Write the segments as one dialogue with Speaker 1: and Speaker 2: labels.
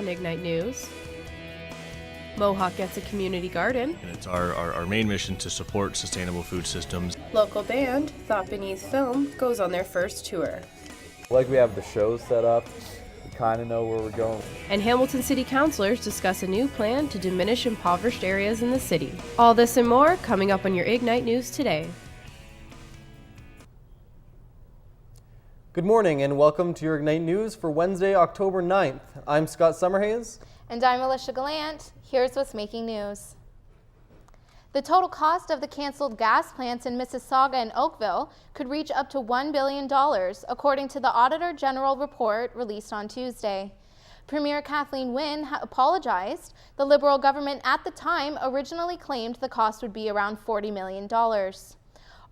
Speaker 1: on Ignite News. Mohawk gets a community garden.
Speaker 2: And it's our main mission to support sustainable food systems.
Speaker 1: Local band, Thought Beneath Film, goes on their first tour.
Speaker 3: Like we have the shows set up, we kind of know where we're going.
Speaker 1: And Hamilton City Councilors discuss a new plan to diminish impoverished areas in the city. All this and more coming up on your Ignite News today.
Speaker 4: Good morning and welcome to your Ignite News for Wednesday, October 9th. I'm Scott Summerhays.
Speaker 5: And I'm Alicia Gallant. Here's what's making news. The total cost of the canceled gas plants in Mississauga and Oakville could reach up to $1 billion, according to the Auditor General report released on Tuesday. Premier Kathleen Wynne apologized. The Liberal government at the time originally claimed the cost would be around $40 million.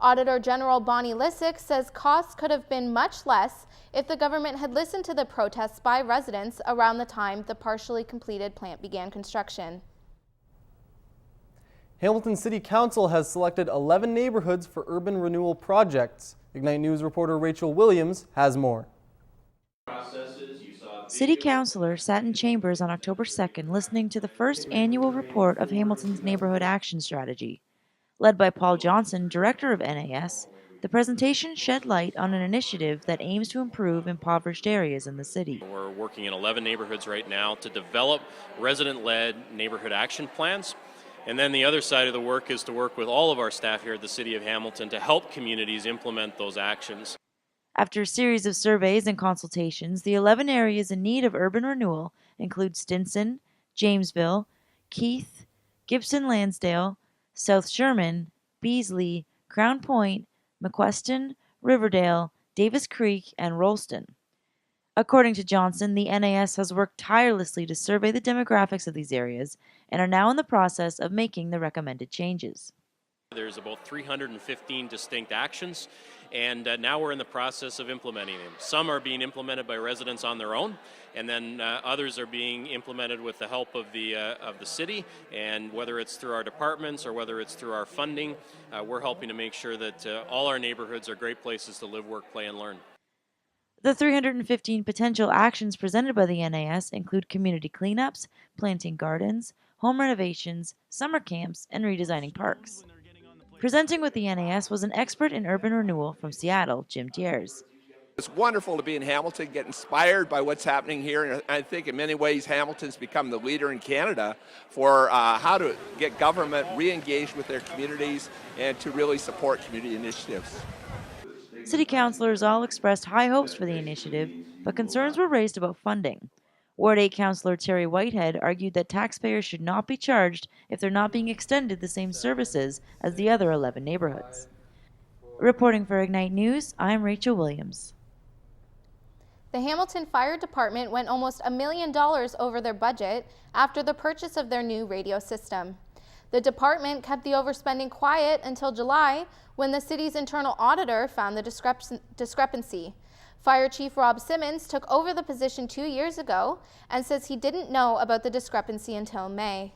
Speaker 5: Auditor General Bonnie Lysyk says costs could have been much less if the government had listened to the protests by residents around the time the partially completed plant began construction.
Speaker 4: Hamilton City Council has selected 11 neighborhoods for urban renewal projects. Ignite News reporter Rachel Williams has more.
Speaker 6: City councilors sat in chambers on October 2nd listening to the first annual report of Hamilton's Neighborhood Action Strategy. Led by Paul Johnson, director of NAS, the presentation shed light on an initiative that aims to improve impoverished areas in the city.
Speaker 7: We're working in 11 neighborhoods right now to develop resident-led neighborhood action plans. And then the other side of the work is to work with all of our staff here at the City of Hamilton to help communities implement those actions.
Speaker 6: After a series of surveys and consultations, the 11 areas in need of urban renewal include Stinson, Jamesville, Keith, Gibson Lansdale, South Sherman, Beasley, Crown Point, McQuestion, Riverdale, Davis Creek, and Rolston. According to Johnson, the NAS has worked tirelessly to survey the demographics of these areas and are now in the process of making the recommended changes.
Speaker 7: There's about 315 distinct actions, and now we're in the process of implementing them. Some are being implemented by residents on their own, and then others are being implemented with the help of the city, and whether it's through our departments or whether it's through our funding, we're helping to make sure that all our neighborhoods are great places to live, work, play, and learn.
Speaker 6: The 315 potential actions presented by the NAS include community cleanups, planting gardens, home renovations, summer camps, and redesigning parks. Presenting with the NAS was an expert in urban renewal from Seattle, Jim Tiers.
Speaker 8: It's wonderful to be in Hamilton, get inspired by what's happening here, and I think in many ways Hamilton's become the leader in Canada for how to get government re-engaged with their communities and to really support community initiatives.
Speaker 6: City councilors all expressed high hopes for the initiative, but concerns were raised about funding. Ward 8 Councillor Terry Whitehead argued that taxpayers should not be charged if they're not being extended the same services as the other 11 neighborhoods. Reporting for Ignite News, I'm Rachel Williams.
Speaker 5: The Hamilton Fire Department went almost $1 million over their budget after the purchase of their new radio system. The department kept the overspending quiet until July, when the city's internal auditor found the discrepancy. Fire Chief Rob Simmons took over the position 2 years ago and says he didn't know about the discrepancy until May.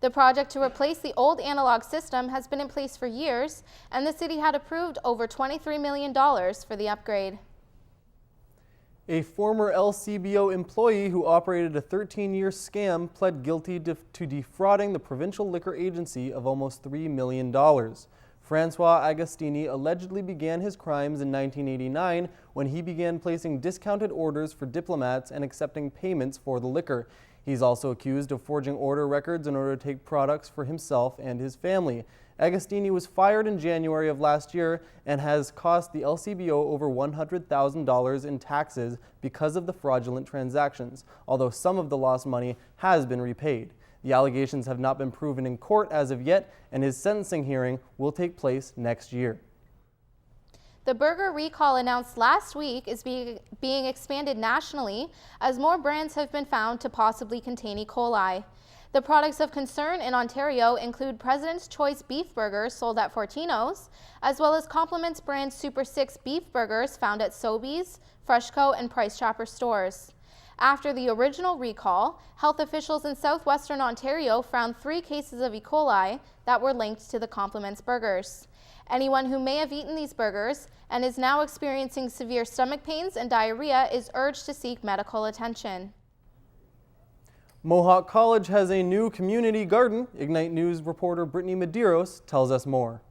Speaker 5: The project to replace the old analog system has been in place for years, and the city had approved over $23 million for the upgrade.
Speaker 4: A former LCBO employee who operated a 13-year scam pled guilty to defrauding the provincial liquor agency of almost $3 million. Francois Agostini allegedly began his crimes in 1989 when he began placing discounted orders for diplomats and accepting payments for the liquor. He's also accused of forging order records in order to take products for himself and his family. Agostini was fired in January of last year and has cost the LCBO over $100,000 in taxes because of the fraudulent transactions, although some of the lost money has been repaid. The allegations have not been proven in court as of yet, and his sentencing hearing will take place next year.
Speaker 5: The burger recall announced last week is being expanded nationally as more brands have been found to possibly contain E. coli. The products of concern in Ontario include President's Choice beef burgers sold at Fortino's, as well as Compliments brand Super 6 beef burgers found at Sobeys, Freshco, and Price Chopper stores. After the original recall, health officials in southwestern Ontario found 3 cases of E. coli that were linked to the Compliments burgers. Anyone who may have eaten these burgers and is now experiencing severe stomach pains and diarrhea is urged to seek medical attention.
Speaker 4: Mohawk College has a new community garden. Ignite News reporter Brittany Medeiros tells us more.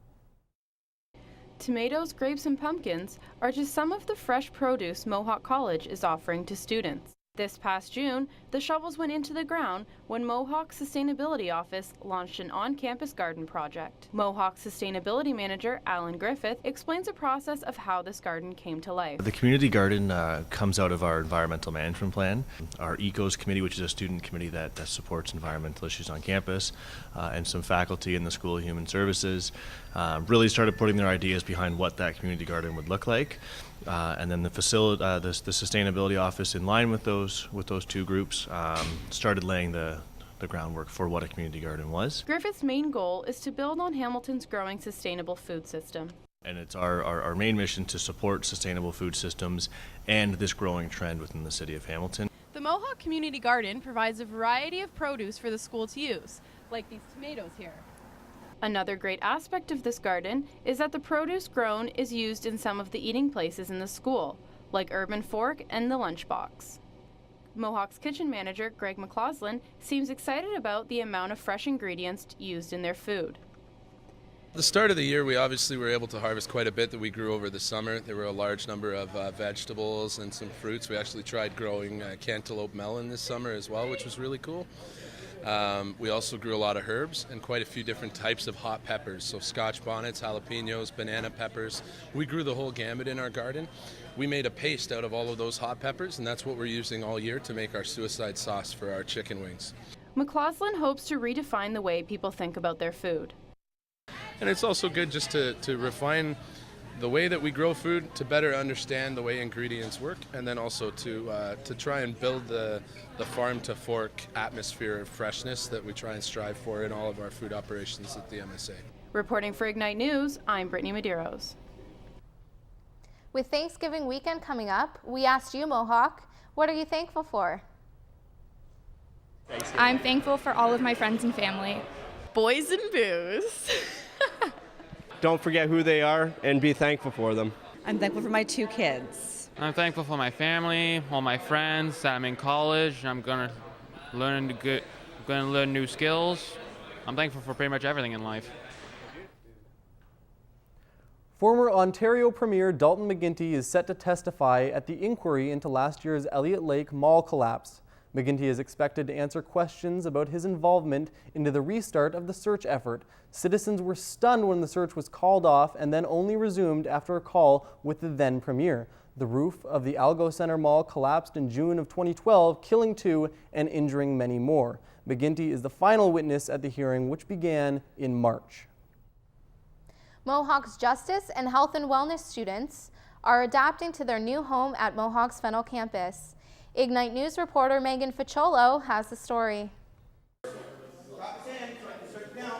Speaker 1: Tomatoes, grapes, and pumpkins are just some of the fresh produce Mohawk College is offering to students. This past June, the shovels went into the ground when Mohawk's Sustainability Office launched an on-campus garden project. Mohawk's Sustainability Manager, Alan Griffith, explains the process of how this garden came to life.
Speaker 2: The community garden comes out of our environmental management plan. Our ECOS committee, which is a student committee that supports environmental issues on campus, and some faculty in the School of Human Services really started putting their ideas behind what that community garden would look like. And then the sustainability office, in line with those two groups, started laying the groundwork for what a community garden was.
Speaker 1: Griffith's main goal is to build on Hamilton's growing sustainable food system.
Speaker 2: And it's our main mission to support sustainable food systems and this growing trend within the city of Hamilton.
Speaker 1: The Mohawk Community Garden provides a variety of produce for the school to use, like these tomatoes here. Another great aspect of this garden is that the produce grown is used in some of the eating places in the school, like Urban Fork and the Lunchbox. Mohawk's kitchen manager, Greg McLaughlin, seems excited about the amount of fresh ingredients used in their food.
Speaker 9: At the start of the year, we obviously were able to harvest quite a bit that we grew over the summer. There were a large number of vegetables and some fruits. We actually tried growing cantaloupe melon this summer as well, which was really cool. We also grew a lot of herbs and quite a few different types of hot peppers, so scotch bonnets, jalapenos, banana peppers. We grew the whole gamut in our garden. We made a paste out of all of those hot peppers, and that's what we're using all year to make our suicide sauce for our chicken wings.
Speaker 1: McLaughlin hopes to redefine the way people think about their food.
Speaker 9: And it's also good just to refine the way that we grow food, to better understand the way ingredients work, and then also to try and build the farm to fork atmosphere of freshness that we try and strive for in all of our food operations at the MSA.
Speaker 1: Reporting for Ignite News, I'm Brittany Medeiros.
Speaker 5: With Thanksgiving weekend coming up, we asked you, Mohawk, what are you thankful for?
Speaker 10: I'm thankful for all of my friends and family.
Speaker 11: Boys and booze.
Speaker 12: Don't forget who they are and be thankful for them.
Speaker 11: I'm thankful for my 2 kids.
Speaker 13: I'm thankful for my family, all my friends, that I'm in college. I'm gonna learn new skills. I'm thankful for pretty much everything in life.
Speaker 4: Former Ontario Premier Dalton McGuinty is set to testify at the inquiry into last year's Elliott Lake Mall collapse. McGuinty is expected to answer questions about his involvement into the restart of the search effort. Citizens were stunned when the search was called off and then only resumed after a call with the then Premier. The roof of the Algo Center Mall collapsed in June of 2012, killing 2 and injuring many more. McGuinty is the final witness at the hearing, which began in March.
Speaker 5: Mohawk's Justice and Health and Wellness students are adapting to their new home at Mohawk's Fennel campus. Ignite News reporter Megan Facciolo has the story.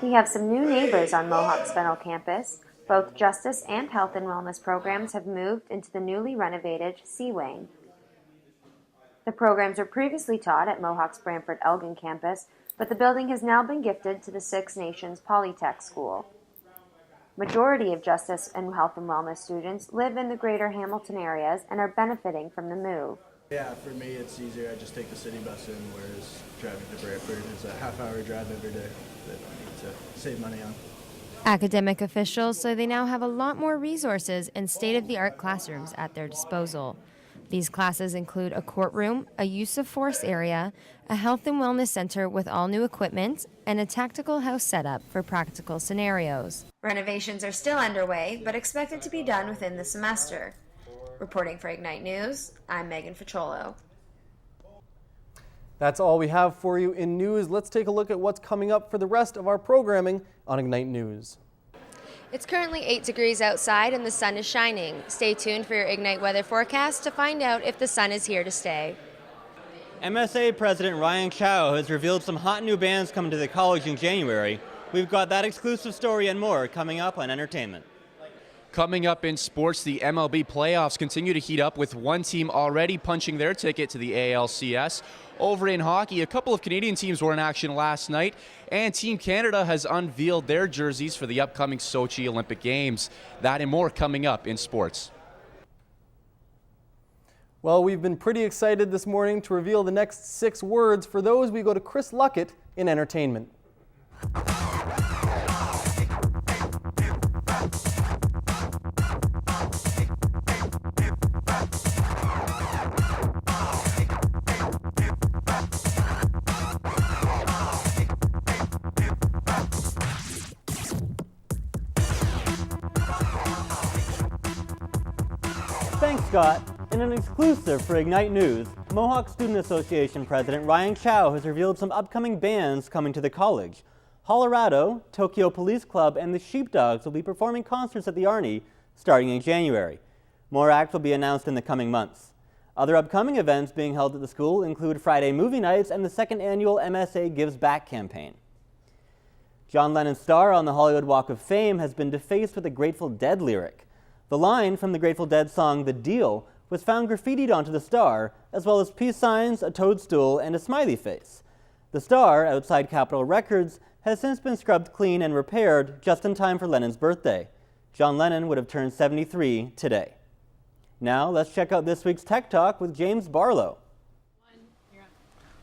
Speaker 14: We have some new neighbors on Mohawk's Fennel campus. Both Justice and Health and Wellness programs have moved into the newly renovated C Wing. The programs were previously taught at Mohawk's Brantford Elgin campus, but the building has now been gifted to the Six Nations Polytech School. Majority of Justice and Health and Wellness students live in the greater Hamilton areas and are benefiting from the move.
Speaker 15: Yeah, for me it's easier. I just take the city bus in, whereas driving to Brantford is a half-hour drive every day that I need to save money on.
Speaker 16: Academic officials say they now have a lot more resources and state-of-the-art classrooms at their disposal. These classes include a courtroom, a use of force area, a health and wellness center with all new equipment, and a tactical house setup for practical scenarios.
Speaker 14: Renovations are still underway, but expected to be done within the semester. Reporting for Ignite News, I'm Megan Facciolo.
Speaker 4: That's all we have for you in news. Let's take a look at what's coming up for the rest of our programming on Ignite News.
Speaker 17: It's currently 8 degrees outside and the sun is shining. Stay tuned for your Ignite weather forecast to find out if the sun is here to stay.
Speaker 18: MSA President Ryan Chow has revealed some hot new bands coming to the college in January. We've got that exclusive story and more coming up on Entertainment.
Speaker 19: Coming up in sports, the MLB playoffs continue to heat up with one team already punching their ticket to the ALCS. Over in hockey, a couple of Canadian teams were in action last night, and Team Canada has unveiled their jerseys for the upcoming Sochi Olympic Games. That and more coming up in sports.
Speaker 4: Well, we've been pretty excited this morning to reveal the next 6 words. For those, we go to Chris Luckett in entertainment.
Speaker 18: Thanks, Scott. In an exclusive for Ignite News, Mohawk Student Association President Ryan Chow has revealed some upcoming bands coming to the college. Colorado, Tokyo Police Club, and the Sheepdogs will be performing concerts at the Arnie starting in January. More acts will be announced in the coming months. Other upcoming events being held at the school include Friday movie nights and the 2nd annual MSA Gives Back campaign. John Lennon's star on the Hollywood Walk of Fame has been defaced with a Grateful Dead lyric. The line from the Grateful Dead song The Deal was found graffitied onto the star, as well as peace signs, a toadstool, and a smiley face. The star, outside Capitol Records, has since been scrubbed clean and repaired just in time for Lennon's birthday. John Lennon would have turned 73 today. Now, let's check out this week's Tech Talk with James Barlow.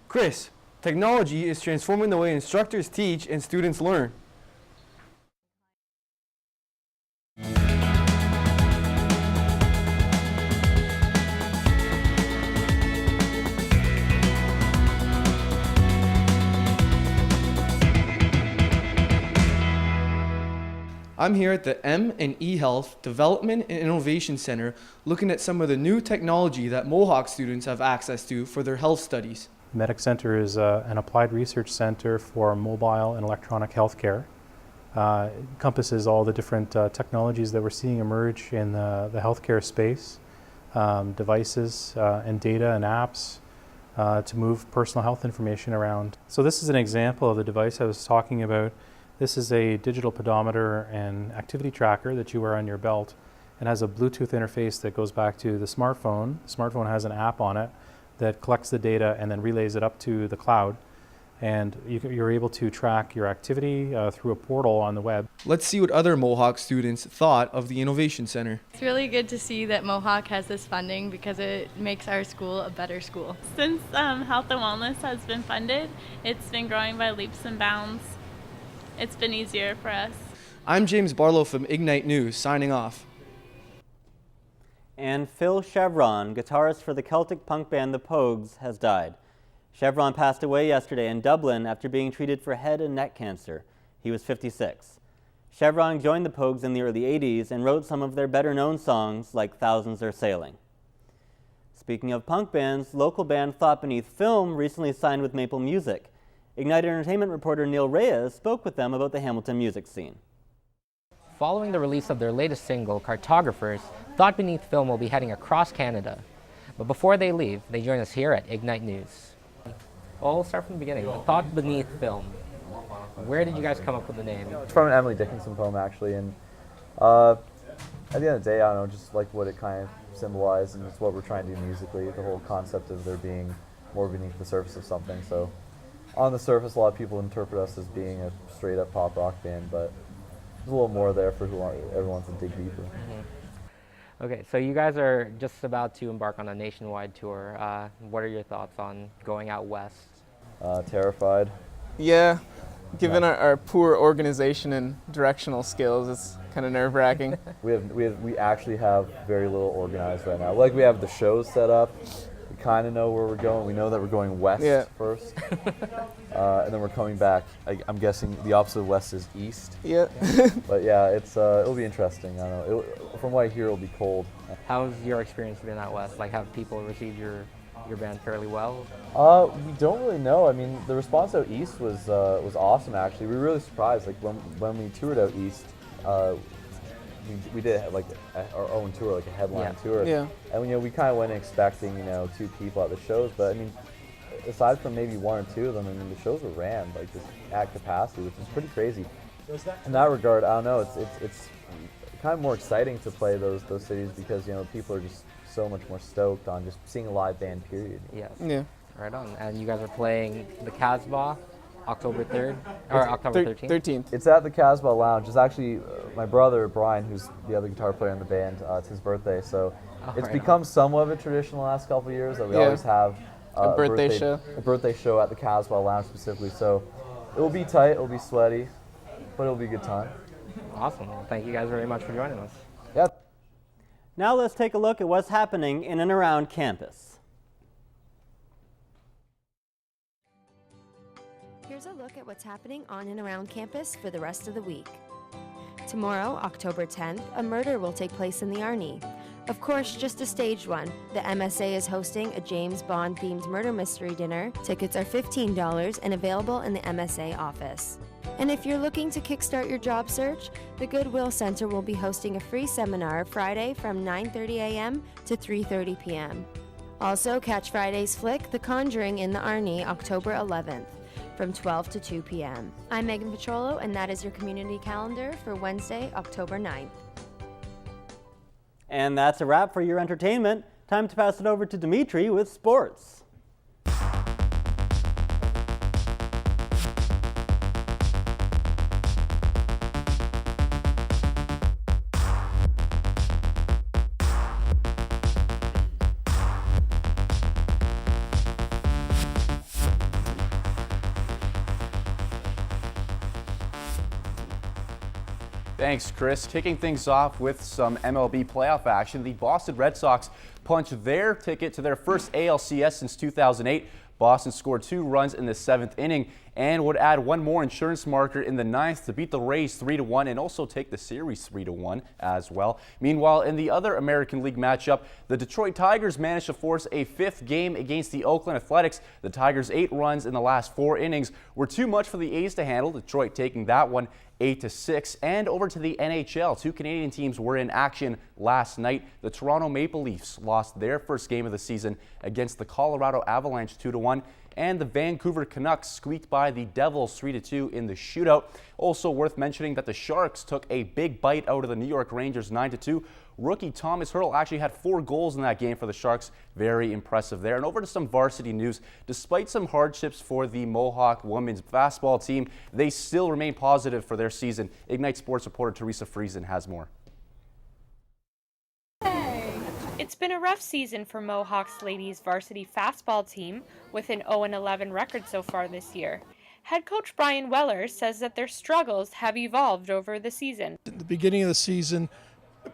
Speaker 20: Chris, technology is transforming the way instructors teach and students learn. I'm here at the M&E Health Development and Innovation Center looking at some of the new technology that Mohawk students have access to for their health studies.
Speaker 21: Medic Center is an applied research center for mobile and electronic healthcare. It encompasses all the different technologies that we're seeing emerge in the healthcare space, devices and data and apps to move personal health information around. So this is an example of the device I was talking about. This is a digital pedometer and activity tracker that you wear on your belt and has a Bluetooth interface that goes back to the smartphone. The smartphone has an app on it that collects the data and then relays it up to the cloud. And you're able to track your activity through a portal on the web.
Speaker 20: Let's see what other Mohawk students thought of the Innovation Center.
Speaker 22: It's really good to see that Mohawk has this funding because it makes our school a better school.
Speaker 23: Since health and wellness has been funded, it's been growing by leaps and bounds. It's been easier for us.
Speaker 20: I'm James Barlow from Ignite News, signing off.
Speaker 18: And Phil Chevron, guitarist for the Celtic punk band The Pogues, has died. Chevron passed away yesterday in Dublin after being treated for head and neck cancer. He was 56. Chevron joined the Pogues in the early 80s and wrote some of their better-known songs like Thousands Are Sailing. Speaking of punk bands, local band Thought Beneath Film recently signed with Maple Music. Ignite Entertainment reporter Neil Reyes spoke with them about the Hamilton music scene.
Speaker 24: Following the release of their latest single, Cartographers, Thought Beneath Film will be heading across Canada. But before they leave, they join us here at Ignite News. Well, we'll start from the beginning. Thought Beneath Film. Where did you guys come up with the name?
Speaker 3: It's from an Emily Dickinson poem, actually, and at the end of the day, I don't know, just like what it kind of symbolized, and it's what we're trying to do musically, the whole concept of there being more beneath the surface of something. So on the surface, a lot of people interpret us as being a straight-up pop rock band, but there's a little more there for everyone wants to dig deeper.
Speaker 24: Mm-hmm. Okay, so you guys are just about to embark on a nationwide tour. What are your thoughts on going out west?
Speaker 3: Terrified.
Speaker 25: Yeah, given our poor organization and directional skills, it's kind of nerve-wracking.
Speaker 3: we actually have very little organized right now. Like, we have the shows set up. We kind of know where we're going. We know that we're going west first, and then we're coming back. I'm guessing the opposite of west is east.
Speaker 25: Yeah.
Speaker 3: But yeah, it'll be interesting. I don't know. From what I hear, it'll be cold.
Speaker 24: How's your experience been out west? Like, have people received your band fairly well?
Speaker 3: We don't really know. I mean, the response out east was awesome. Actually, we were really surprised. Like when we toured out east, we did like our own tour, like a headline tour.
Speaker 25: Yeah.
Speaker 3: And we kind of went expecting 2 people at the shows, but I mean, aside from maybe 1 or 2 of them, I mean, the shows were rammed like just at capacity, which is pretty crazy. In that regard, I don't know. It's kind of more exciting to play those cities because people are just so much more stoked on just seeing a live band. Period.
Speaker 24: Yes.
Speaker 25: Yeah.
Speaker 24: Right on. And you guys are playing the Casbah October 3rd or October 13th.
Speaker 3: It's at the Casbah Lounge. It's actually my brother Brian, who's the other guitar player in the band. It's his birthday, so It's become somewhat of a tradition the last couple of years that we always have
Speaker 25: a birthday show.
Speaker 3: A birthday show at the Casbah Lounge specifically. So it will be tight, it will be sweaty, but it'll be a good time.
Speaker 24: Awesome. Well, thank you guys very much for joining us.
Speaker 3: Yep.
Speaker 18: Now let's take a look at what's happening in and around campus.
Speaker 16: Here's a look at what's happening on and around campus for the rest of the week. Tomorrow, October 10th, a murder will take place in the Arnie. Of course, just a staged one. The MSA is hosting a James Bond-themed murder mystery dinner. Tickets are $15 and available in the MSA office. And if you're looking to kickstart your job search, the Goodwill Center will be hosting a free seminar Friday from 9:30 a.m. to 3:30 p.m. Also, catch Friday's flick, The Conjuring in the Arnie, October 11th. From 12 to 2 p.m. I'm Megan Petrolo, and that is your community calendar for Wednesday, October 9th.
Speaker 18: And that's a wrap for your entertainment. Time to pass it over to Dimitri with sports.
Speaker 19: Thanks, Chris. Kicking things off with some MLB playoff action, the Boston Red Sox punched their ticket to their first ALCS since 2008. Boston scored 2 runs in the 7th inning and would add one more insurance marker in the 9th to beat the Rays 3-1 and also take the series 3-1 as well. Meanwhile, in the other American League matchup, the Detroit Tigers managed to force a 5th game against the Oakland Athletics. The Tigers' 8 runs in the last 4 innings were too much for the A's to handle, Detroit taking that one 8-6. And over to the NHL, 2 Canadian teams were in action last night. The Toronto Maple Leafs lost their first game of the season against the Colorado Avalanche 2-1. And the Vancouver Canucks squeaked by the Devils 3-2 in the shootout. Also worth mentioning that the Sharks took a big bite out of the New York Rangers 9-2. Rookie Thomas Hertl actually had 4 goals in that game for the Sharks. Very impressive there. And over to some varsity news. Despite some hardships for the Mohawk women's basketball team, they still remain positive for their season. Ignite Sports reporter Teresa Friesen has more.
Speaker 2: It's been a rough season for Mohawk's ladies varsity fastball team with an 0-11 record so far this year. Head coach Brian Weller says that their struggles have evolved over the season.
Speaker 6: At the beginning of the season,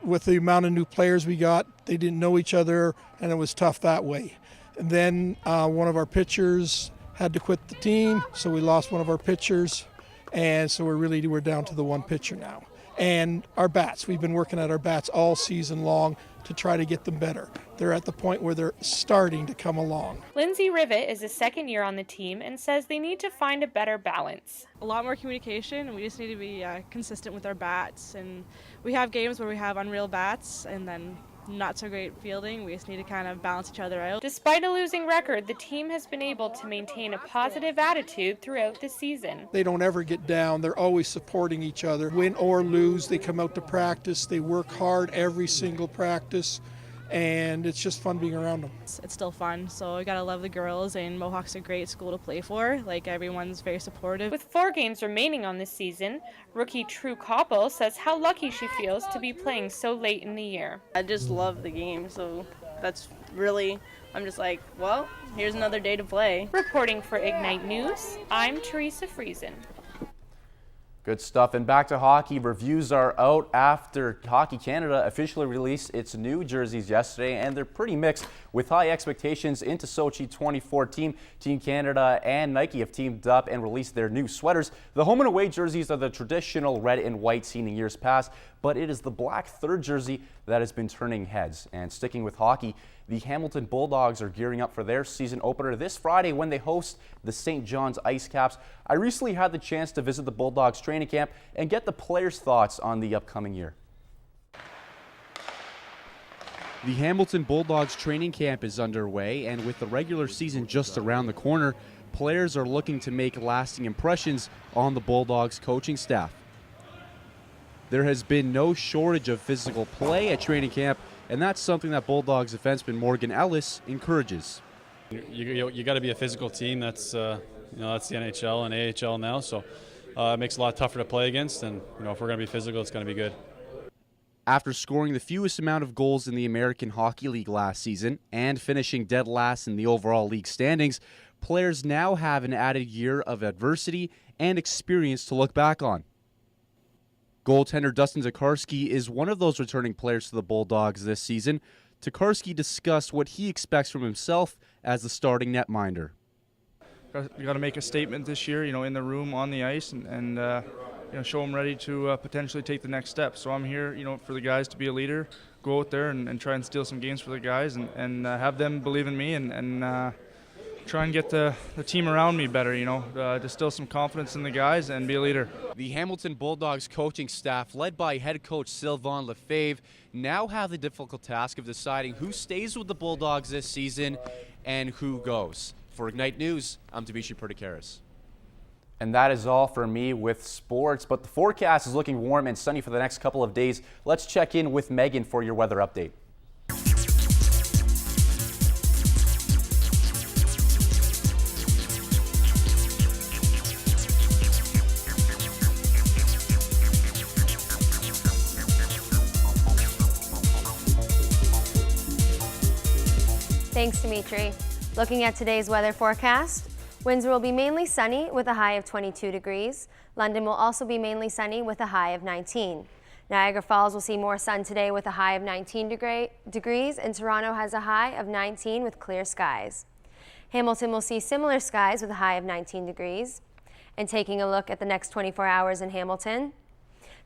Speaker 6: with the amount of new players we got, they didn't know each other and it was tough that way. And then one of our pitchers had to quit the team, so we lost one of our pitchers, and so we're down to the one pitcher now. And our bats, we've been working at our bats all season long to try to get them better. They're at the point where they're starting to come along.
Speaker 2: Lindsay Rivet is a second year on the team and says they need to find a better balance.
Speaker 7: A lot more communication, and we just need to be consistent with our bats. And we have games where we have unreal bats and then not so great fielding. We just need to kind of balance each other out.
Speaker 2: Despite a losing record, the team has been able to maintain a positive attitude throughout the season.
Speaker 6: They don't ever get down. They're always supporting each other. Win or lose, they come out to practice. They work hard every single practice, and it's just fun being around them.
Speaker 7: It's still fun, so I gotta love the girls, and Mohawk's a great school to play for. Like, everyone's very supportive.
Speaker 2: With 4 games remaining on this season, rookie True Koppel says how lucky she feels to be playing so late in the year.
Speaker 8: I just love the game, so that's really, I'm just like, well, here's another day to play.
Speaker 2: Reporting for Ignite News, I'm Teresa Friesen.
Speaker 19: Good stuff. And back to hockey. Reviews are out after Hockey Canada officially released its new jerseys yesterday, and they're pretty mixed with high expectations into Sochi 2014. Team Canada and Nike have teamed up and released their new sweaters. The home and away jerseys are the traditional red and white seen in years past, but it is the black third jersey that has been turning heads. And sticking with hockey, the Hamilton Bulldogs are gearing up for their season opener this Friday when they host the St. John's Ice Caps. I recently had the chance to visit the Bulldogs training camp and get the players' thoughts on the upcoming year. The Hamilton Bulldogs training camp is underway, and with the regular season just around the corner, players are looking to make lasting impressions on the Bulldogs coaching staff. There has been no shortage of physical play at training camp, and that's something that Bulldogs defenseman Morgan Ellis encourages.
Speaker 9: You got to be a physical team. That's that's the NHL and AHL now, so it makes it a lot tougher to play against. And if we're going to be physical, it's going to be good.
Speaker 19: After scoring the fewest amount of goals in the American Hockey League last season and finishing dead last in the overall league standings, players now have an added year of adversity and experience to look back on. Goaltender Dustin Tokarski is one of those returning players to the Bulldogs this season. Tokarski discussed what he expects from himself as the starting netminder.
Speaker 1: We got to make a statement this year, in the room, on the ice, and show them ready to potentially take the next step. So I'm here, for the guys to be a leader, go out there and try and steal some games for the guys, and have them believe in me, and try and get the team around me better, distill some confidence in the guys and be a leader.
Speaker 19: The Hamilton Bulldogs coaching staff, led by head coach Sylvain Lefebvre, now have the difficult task of deciding who stays with the Bulldogs this season and who goes. For Ignite News, I'm Dimitri Pertikaris.
Speaker 10: And that is all for me with sports, but the forecast is looking warm and sunny for the next couple of days. Let's check in with Megan for your weather update.
Speaker 16: Thanks, Dimitri. Looking at today's weather forecast, Windsor will be mainly sunny with a high of 22 degrees. London will also be mainly sunny with a high of 19. Niagara Falls will see more sun today with a high of 19 degrees, and Toronto has a high of 19 with clear skies. Hamilton will see similar skies with a high of 19 degrees. And taking a look at the next 24 hours in Hamilton,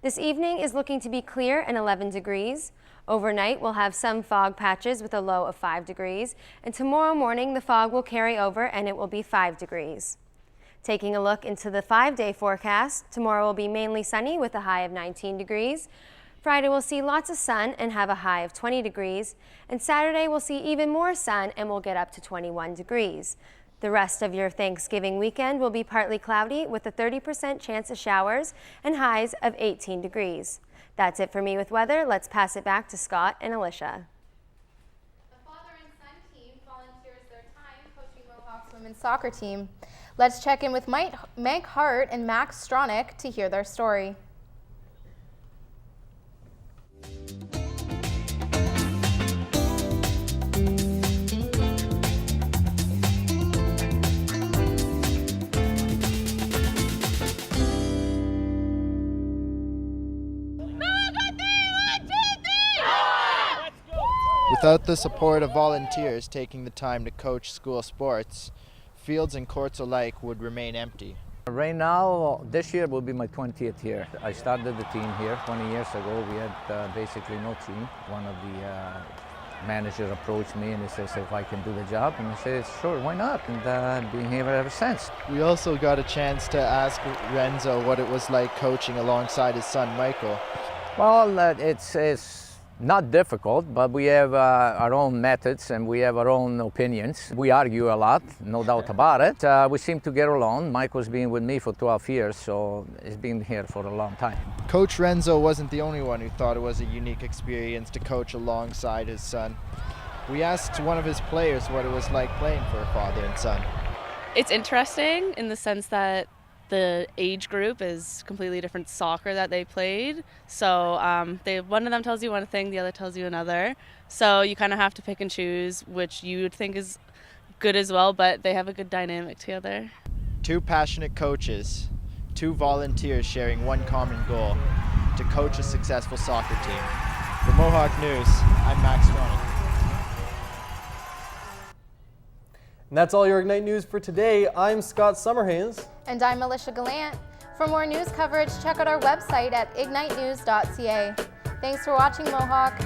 Speaker 16: this evening is looking to be clear and 11 degrees. Overnight, we'll have some fog patches with a low of 5 degrees, and tomorrow morning the fog will carry over and it will be 5 degrees. Taking a look into the 5-day forecast, tomorrow will be mainly sunny with a high of 19 degrees. Friday will see lots of sun and have a high of 20 degrees, and Saturday will see even more sun and will get up to 21 degrees. The rest of your Thanksgiving weekend will be partly cloudy with a 30% chance of showers and highs of 18 degrees. That's it for me with weather. Let's pass it back to Scott and Alicia.
Speaker 5: The father and son team volunteers their time coaching Mohawk's women's soccer team. Let's check in with Meg Hart and Max Stronach to hear their story.
Speaker 11: Without the support of volunteers taking the time to coach school sports, fields and courts alike would remain empty.
Speaker 12: Right now, this year will be my 20th year. I started the team here 20 years ago. We had basically no team. One of the managers approached me and he says if I can do the job, and I said sure, why not? And been here ever since.
Speaker 11: We also got a chance to ask Renzo what it was like coaching alongside his son Michael.
Speaker 12: Well, it's not difficult, but we have our own methods and we have our own opinions. We argue a lot, no doubt about it. We seem to get along. Michael's been with me for 12 years, so he's been here for a long time.
Speaker 11: Coach Renzo wasn't the only one who thought it was a unique experience to coach alongside his son. We asked one of his players what it was like playing for a father and son.
Speaker 8: It's interesting in the sense that the age group is completely different soccer that they played. So one of them tells you one thing, the other tells you another. So you kind of have to pick and choose which you would think is good as well, but they have a good dynamic together.
Speaker 11: Two passionate coaches, two volunteers sharing one common goal, to coach a successful soccer team. For Mohawk News, I'm Max Stronach.
Speaker 4: And that's all your Ignite News for today. I'm Scott Summerhays.
Speaker 5: And I'm Alicia Gallant. For more news coverage, check out our website at ignitenews.ca. Thanks for watching, Mohawk.